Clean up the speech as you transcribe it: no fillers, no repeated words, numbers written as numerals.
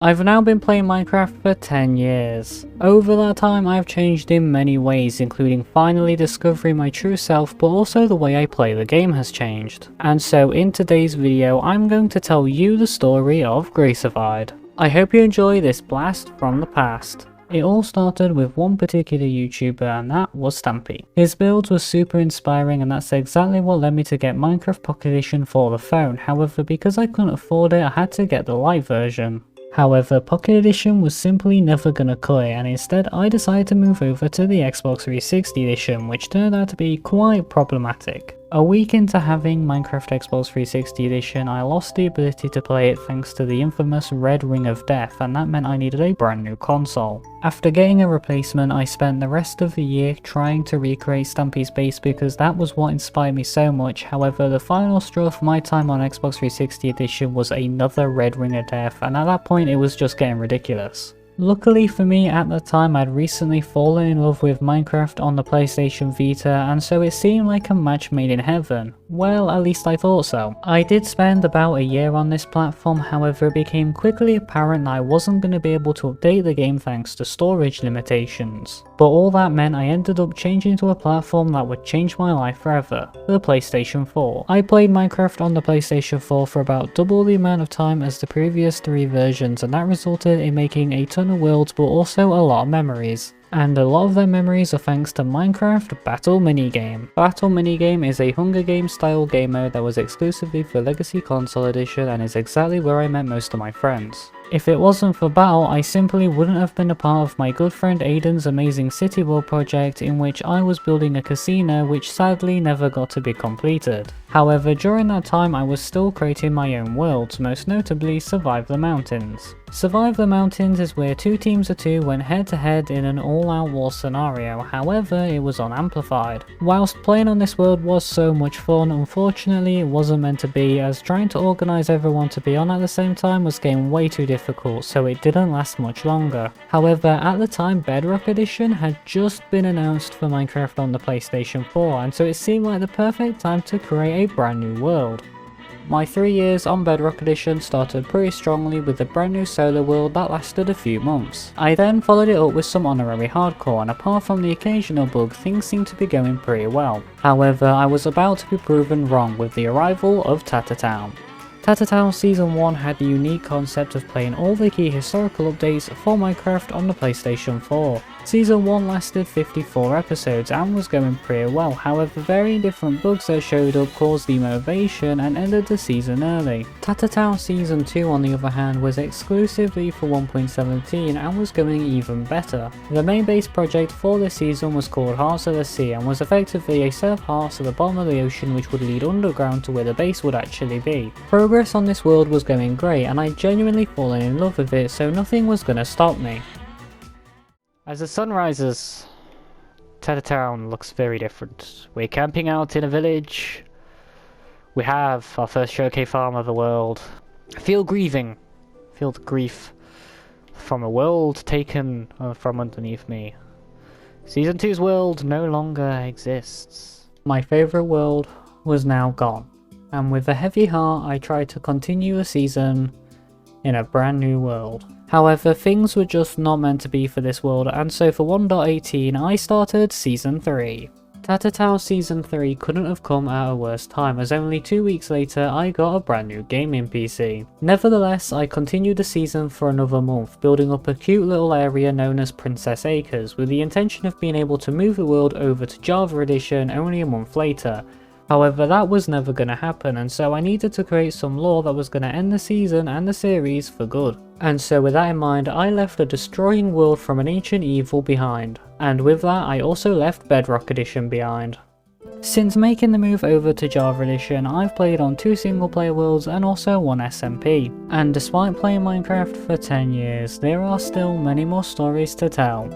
I've now been playing Minecraft for 10 years. Over that time I've changed in many ways, including finally discovering my true self, but also the way I play the game has changed. And so in today's video I'm going to tell you the story of Gracified. I hope you enjoy this blast from the past. It all started with one particular YouTuber, and that was Stampy. His builds were super inspiring, and that's exactly what led me to get Minecraft Pocket Edition for the phone. However, because I couldn't afford it, I had to get the light version. However, Pocket Edition was simply never gonna cut it, and instead I decided to move over to the Xbox 360 edition, which turned out to be quite problematic. A week into having Minecraft Xbox 360 edition, I lost the ability to play it thanks to the infamous Red Ring of Death, and that meant I needed a brand new console. After getting a replacement, I spent the rest of the year trying to recreate Stampy's base because that was what inspired me so much. However, the final straw for my time on Xbox 360 edition was another Red Ring of Death, and at that point it was just getting ridiculous. Luckily for me, at the time I'd recently fallen in love with Minecraft on the PlayStation Vita, and so it seemed like a match made in heaven. Well, at least I thought so. I did spend about a year on this platform, however it became quickly apparent that I wasn't going to be able to update the game thanks to storage limitations. But all that meant I ended up changing to a platform that would change my life forever, the PlayStation 4. I played Minecraft on the PlayStation 4 for about double the amount of time as the previous 3 versions, and that resulted in making a ton of worlds but also a lot of memories. And a lot of their memories are thanks to Minecraft Battle Minigame. Battle Minigame is a Hunger Games style game mode that was exclusively for Legacy Console Edition and is exactly where I met most of my friends. If it wasn't for Battle, I simply wouldn't have been a part of my good friend Aiden's amazing City World project, in which I was building a casino which sadly never got to be completed. However, during that time I was still creating my own worlds, most notably Survive the Mountains. Survive the Mountains is where 2 teams of 2 went head to head in an all-out war scenario, however it was unamplified. Whilst playing on this world was so much fun, unfortunately it wasn't meant to be, as trying to organise everyone to be on at the same time was getting way too difficult, so it didn't last much longer. However, at the time Bedrock Edition had just been announced for Minecraft on the PlayStation 4, and so it seemed like the perfect time to create a brand new world. My 3 years on Bedrock Edition started pretty strongly with a brand new solo world that lasted a few months. I then followed it up with some honorary hardcore, and apart from the occasional bug, things seemed to be going pretty well. However, I was about to be proven wrong with the arrival of Tattertown. Tattertown Season 1 had the unique concept of playing all the key historical updates for Minecraft on the PlayStation 4. Season 1 lasted 54 episodes and was going pretty well, however varying different bugs that showed up caused demotivation and ended the season early. Tattertown Season 2 on the other hand was exclusively for 1.17 and was going even better. The main base project for this season was called Hearts of the Sea and was effectively a set of hearts at the bottom of the ocean which would lead underground to where the base would actually be. Progress on this world was going great and I genuinely fallen in love with it, so nothing was gonna stop me. As the sun rises, Tattertown looks very different. We're camping out in a village. We have our first showcase farm of the world. I feel grieving. I feel the grief from a world taken from underneath me. Season 2's world no longer exists. My favourite world was now gone, and with a heavy heart I tried to continue the season in a brand new world. However, things were just not meant to be for this world, and so for 1.18 I started Season 3. Tattertown Season 3 couldn't have come at a worse time, as only 2 weeks later I got a brand new gaming PC. Nevertheless, I continued the season for another month, building up a cute little area known as Princess Acres, with the intention of being able to move the world over to Java Edition only a month later. However, that was never going to happen, and so I needed to create some lore that was going to end the season and the series for good. And so with that in mind, I left a destroying world from an ancient evil behind. And with that, I also left Bedrock Edition behind. Since making the move over to Java Edition, I've played on 2 single player worlds and also 1 SMP. And despite playing Minecraft for 10 years, there are still many more stories to tell.